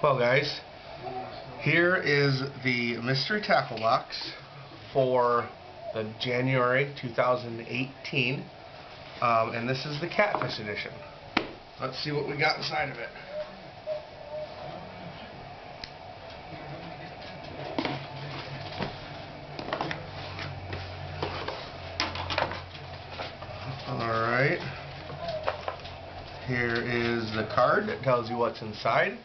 Well guys, here is the mystery tackle box for the January 2018, and this is the Catfish edition. Let's see what we got inside of it. Alright, here is the card that tells you what's inside.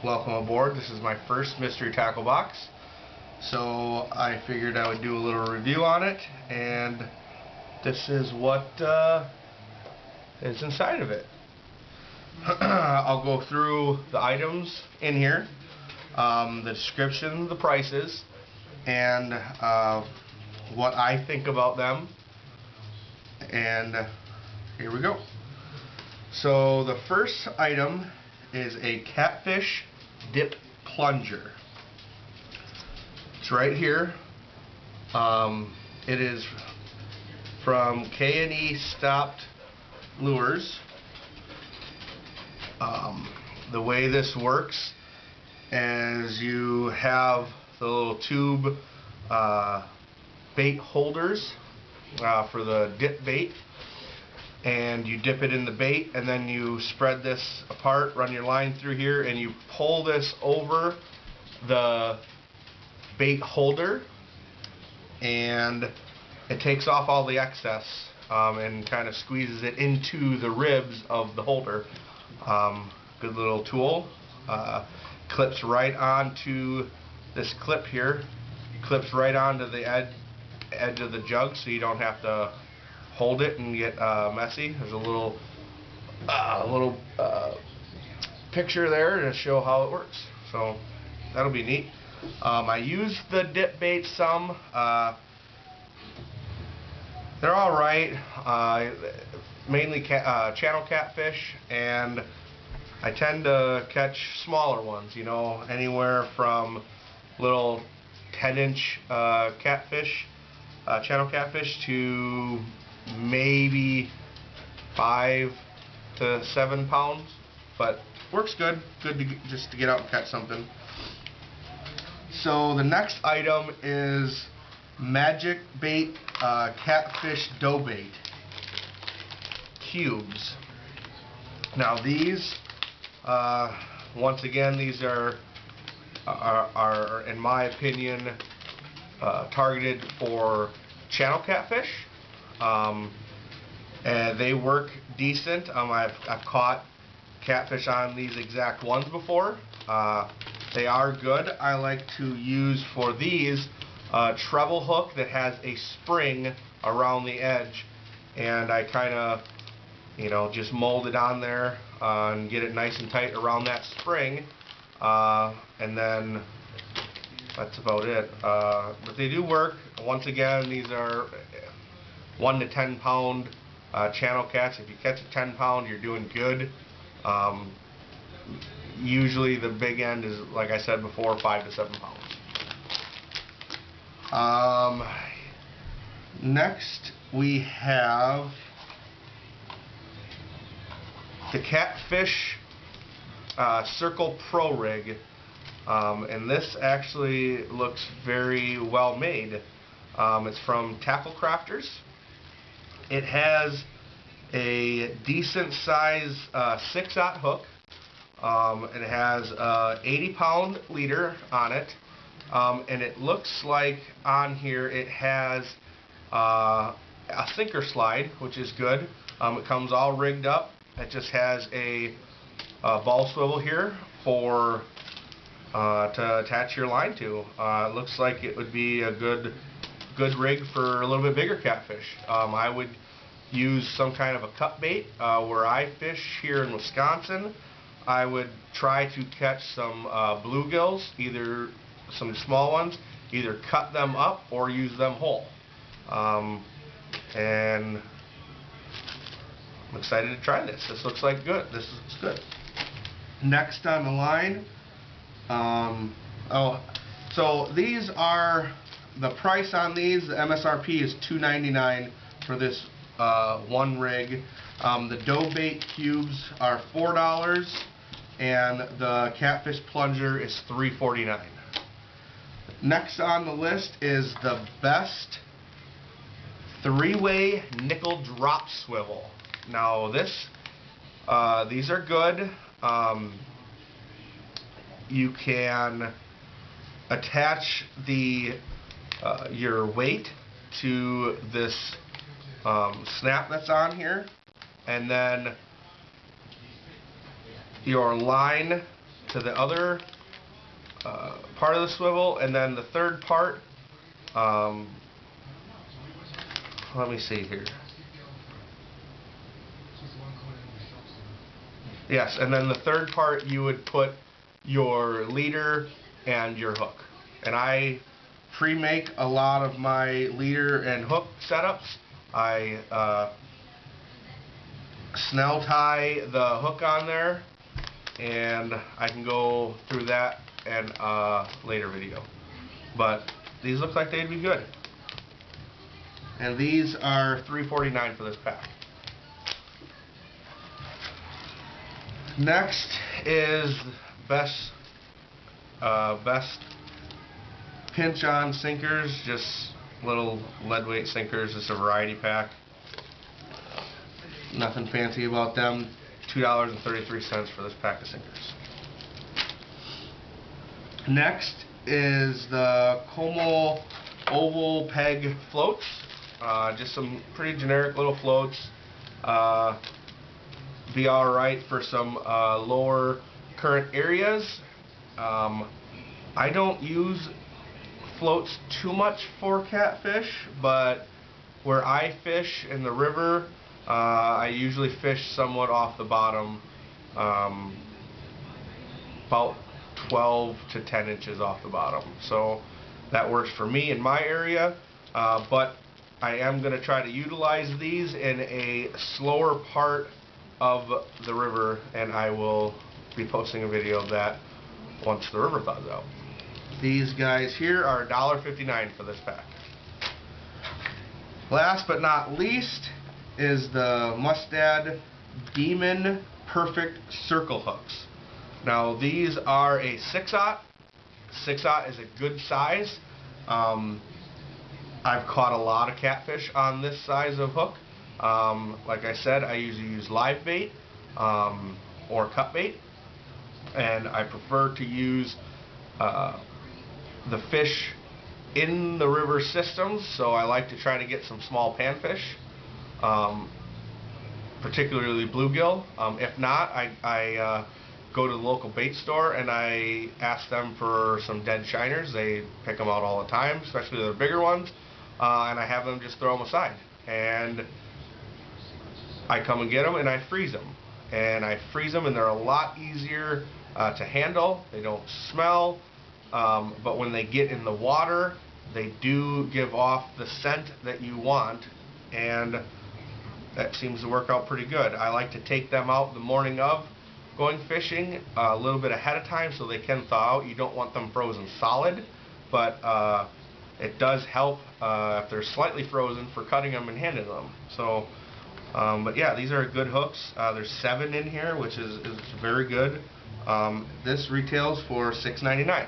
Welcome aboard. This is my first mystery tackle box, so I figured I would do a little review on it, and this is what is inside of it. I'll go through the items in here, the description, the prices, and what I think about them, and here we go. So the first item is a Catfish dip plunger. It's right here. It is from K&E Stopped Lures. The way this works is you have the little tube bait holders for the dip bait, and you dip it in the bait, and then you spread this apart, run your line through here, and you pull this over the bait holder, and it takes off all the excess and kind of squeezes it into the ribs of the holder. Good little tool. Clips right onto this clip here, clips right onto the edge of the jug, so you don't have to hold it and get messy. There's a little picture there to show how it works, so that'll be neat. I use the dip bait some. They're all right. Mainly channel catfish, and I tend to catch smaller ones, you know, anywhere from little 10-inch catfish, channel catfish, to maybe 5 to 7 pounds, but works good. Good to just to get out and catch something. So the next item is Magic Bait Catfish Dough Bait cubes. Now these, once again, these are in my opinion targeted for channel catfish. And they work decent. I've caught catfish on these exact ones before. They are good. I like to use for these a treble hook that has a spring around the edge, and I kind of, you know, just mold it on there and get it nice and tight around that spring, and then that's about it. But they do work. Once again, these are 1 to 10 pound channel cats. If you catch a 10 pound, you're doing good. Usually the big end is, like I said before, 5 to 7 pounds. Next we have the Catfish Circle Pro Rig, and this actually looks very well made. It's from Tackle Crafters. It has a decent size 6/0 hook. It has a 80-pound leader on it, and it looks like on here it has a sinker slide, which is good. It comes all rigged up. It just has a ball swivel here for to attach your line to. It looks like it would be a good rig for a little bit bigger catfish. I would use some kind of a cut bait. Where I fish here in Wisconsin, I would try to catch some bluegills, either some small ones, either cut them up or use them whole. And I'm excited to try this. This looks like good. This looks good. Next on the line, so these are, the price on these, the MSRP is $2.99 for this one rig. The dough bait cubes are $4. and the Catfish plunger is $3.49. Next on the list is the best 3-way nickel drop swivel. Now these are good. You can attach your weight to this snap that's on here, and then your line to the other part of the swivel, and then the third part, let me see here. Yes, and then the third part you would put your leader and your hook. And I pre-make a lot of my leader and hook setups. I snell tie the hook on there, and I can go through that in a later video. But these look like they'd be good. And these are $3.49 for this pack. Next is best pinch on sinkers, just little lead weight sinkers. It's a variety pack. Nothing fancy about them. $2.33 for this pack of sinkers. Next is the Como oval peg floats. Just some pretty generic little floats. Be alright for some lower current areas. I don't use floats too much for catfish, but where I fish in the river, I usually fish somewhat off the bottom, about 12 to 10 inches off the bottom. So that works for me in my area, but I am going to try to utilize these in a slower part of the river, and I will be posting a video of that once the river thaws out. These guys here are $1.59 for this pack. Last but not least is the Mustad Demon Perfect Circle Hooks. Now these are a 6/0. 6/0 is a good size. I've caught a lot of catfish on this size of hook. Like I said, I usually use live bait or cut bait, and I prefer to use the fish in the river systems, so I like to try to get some small panfish, particularly bluegill. If not, I go to the local bait store and I ask them for some dead shiners. They pick them out all the time, especially the bigger ones, and I have them just throw them aside. And I come and get them and I freeze them. And I freeze them, and they're a lot easier to handle. They don't smell, but when they get in the water, they do give off the scent that you want, and that seems to work out pretty good. I like to take them out the morning of going fishing a little bit ahead of time so they can thaw out. You don't want them frozen solid, but it does help if they're slightly frozen for cutting them and handling them. So, but yeah, these are good hooks. There's 7 in here, which is very good. This retails for $6.99.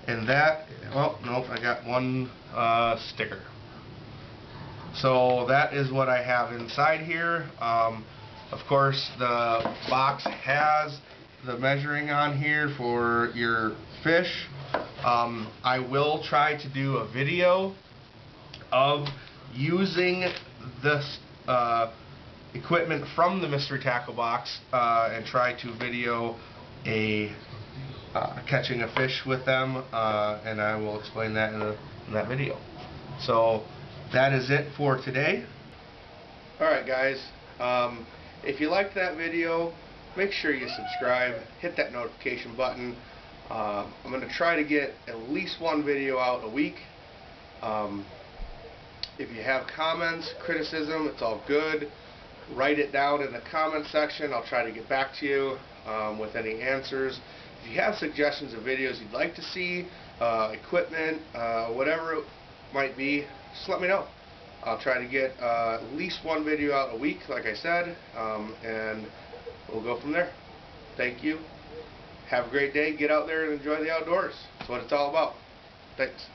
And that, well, nope, I got one sticker. So that is what I have inside here. Of course, the box has the measuring on here for your fish. I will try to do a video of using this equipment from the mystery tackle box and try to video catching a fish with them, and I will explain that in that video. So that is it for today. Alright guys, if you liked that video, make sure you subscribe, hit that notification button. I'm going to try to get at least one video out a week. If you have comments, criticism, it's all good. Write it down in the comment section. I'll try to get back to you with any answers. If you have suggestions of videos you'd like to see, equipment, whatever it might be, just let me know. I'll try to get at least one video out a week, like I said, and we'll go from there. thank you. Have a great day. Get out there and enjoy the outdoors. That's what it's all about. Thanks.